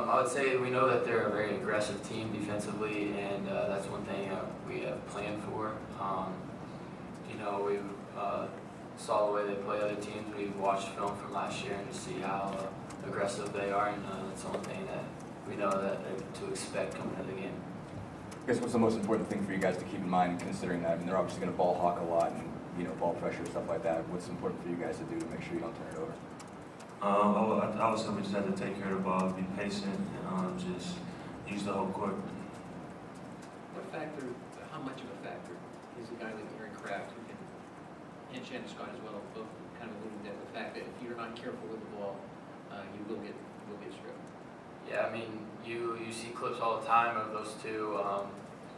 I would say we know that they're a very aggressive team defensively, and that's one thing we have planned for. We saw the way they play other teams. We watched film from last year and to see how aggressive they are, and that's the one thing that we know that to expect coming into the game. I guess what's the most important thing for you guys to keep in mind, considering that? I mean, they're obviously going to ball hawk a lot and ball pressure stuff like that. What's important for you guys to do to make sure you don't turn it over? I would say we just have to take care of the ball, be patient, and just use the whole court. How much of a factor is a guy like Aaron Kraft who can, and Shannon Scott as well, both kind of alluding to the fact that if you're not careful with the ball, you will get stripped? Yeah, I mean, you see clips all the time of those two,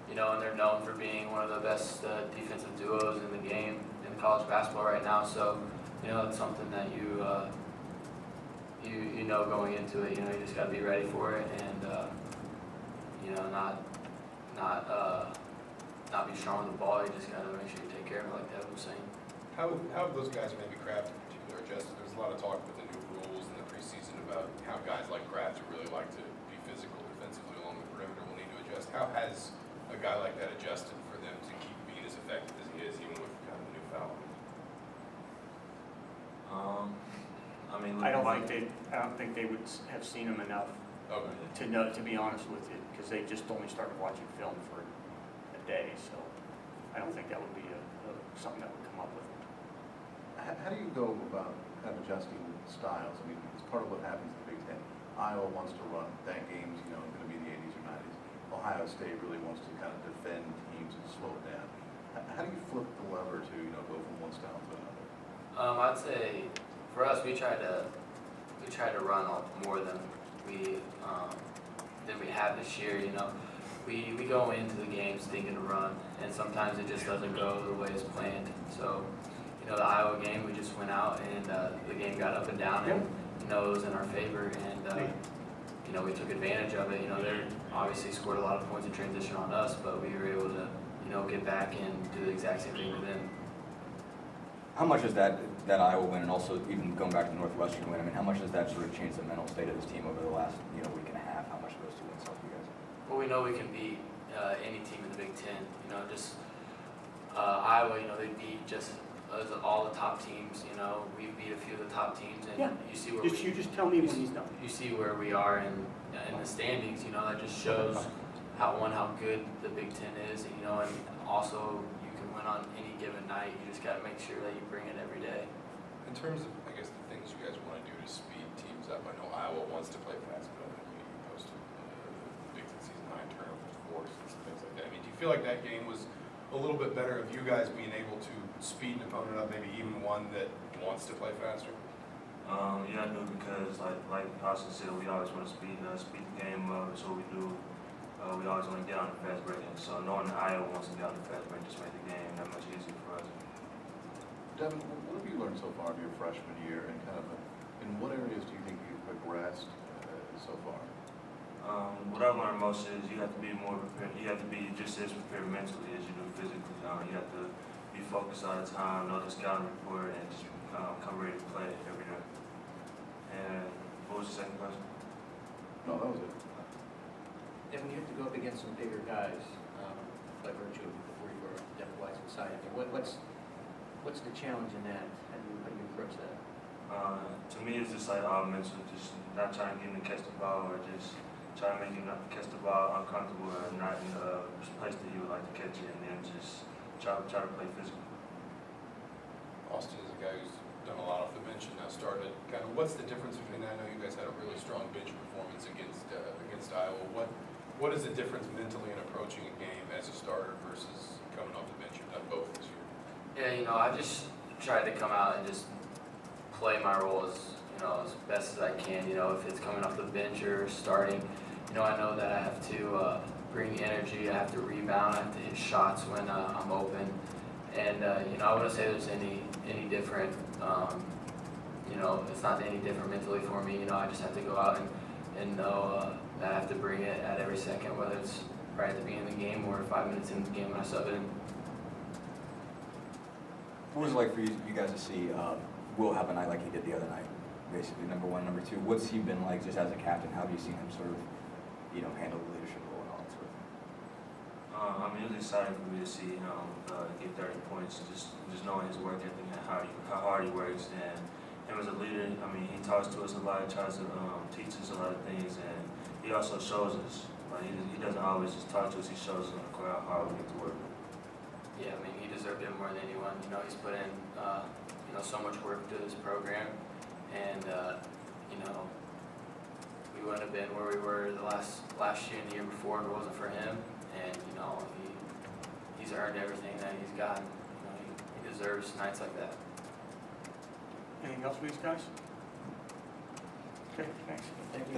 and they're known for being one of the best defensive duos in the game in college basketball right now. So, it's something that you going into it. You just got to be ready for it, and not be strong with the ball. You just got to make sure you take care of it, like Devin was saying. How have those guys, maybe Kraft in particular, adjusted? There's a lot of talk with the new rules in the preseason about how guys like Kraft, who really like to be physical defensively along the perimeter, will need to adjust. How has a guy like that adjusted for them to keep being as effective as he is, even with kind of the new foul? I don't think they would have seen him enough to know. To be honest with you, because they just only started watching film for a day, so I don't think that would be something that would come up with them. How do you go about kind of adjusting styles? I mean, it's part of what happens in the Big Ten. Iowa wants to run. That game's going to be the 80s or 90s. Ohio State really wants to kind of defend teams and slow it down. How do you flip the lever to go from one style to another? I'd say for us, we try to run more than we have this year. We go into the games thinking to run, and sometimes it just doesn't go the way it's planned. So, the Iowa game, we just went out and the game got up and down, and it was in our favor, and we took advantage of it. They obviously scored a lot of points in transition on us, but we were able to get back and do the exact same thing with them. How much is that Iowa win, and also even going back to the Northwestern win, I mean, how much does that sort of change the mental state of this team over the last week and a half? How much of those two wins help you guys? Well, we know we can beat any team in the Big Ten. Iowa, they beat just all the top teams. We beat a few of the top teams, and you see where you just tell me when he's done. You see where we are in the standings. That just shows how good the Big Ten is. And also you can win on any given night. You just got to make sure that you bring it every day. In terms of, I guess, the things you guys want to do to speed teams up, I know Iowa wants to play fast, but you posted the Big Ten season 9 turnovers, forced, and things like that. I mean, do you feel like that game was a little bit better of you guys being able to speed an opponent up, maybe even one that wants to play faster? Yeah, I do, because like Austin said, we always want to speed the game up. That's what we do. We always want to get on the fast break, and so knowing that Iowa wants to get on the fast break just made the game that much easier for us. Devin, what have you learned so far of your freshman year, and in what areas do you think you've progressed so far? What I've learned most is you have to be more prepared. You have to be just as prepared mentally as you do physically. You have to be focused all the time, know the scouting report, and just come ready to play every day. And what was the second question? No, that was it. And when you have to go up against some bigger guys, by virtue of where you were depth-wise inside, what's the challenge in that? How do you approach that? To me, it's just like all mental, just not trying to get him to catch the ball, or just trying to make him not catch the ball uncomfortable, or not in a place that he would like to catch it, and then just try to play physical. Austin is a guy who's done a lot off the bench and now started. Kind of, what's the difference between that? I know you guys had a really strong bench performance against Iowa. What is the difference mentally in approaching a game as a starter versus coming off the bench? You've done both this year. Yeah, I just tried to come out and just play my role as best as I can. If it's coming off the bench or starting, I know that I have to bring energy. I have to rebound. I have to hit shots when I'm open. And I wouldn't say there's any different. It's not any different mentally for me. I just have to go out and know that I have to bring it at every second, whether it's right at the beginning of the game or 5 minutes into the game when I sub it in. What was it like for you guys to see Will have a night like he did the other night? basically, number one. Number two, what's he been like just as a captain? How have you seen him sort of, handle the leadership role and all that sort of thing? I mean, it was exciting for me to see him get 30 points, just knowing his work ethic and how hard he works. And him as a leader, I mean, he talks to us a lot, tries to teach us a lot of things, and he also shows us. Like, he doesn't always just talk to us, he shows us on the court how hard we get to work. Yeah, I mean, he deserved it more than anyone. He's put in, so much work to this program, and we wouldn't have been where we were the last year and the year before if it wasn't for him. And he's earned everything that he's gotten. He deserves nights like that. Anything else for these guys? Okay, thanks. Thank you.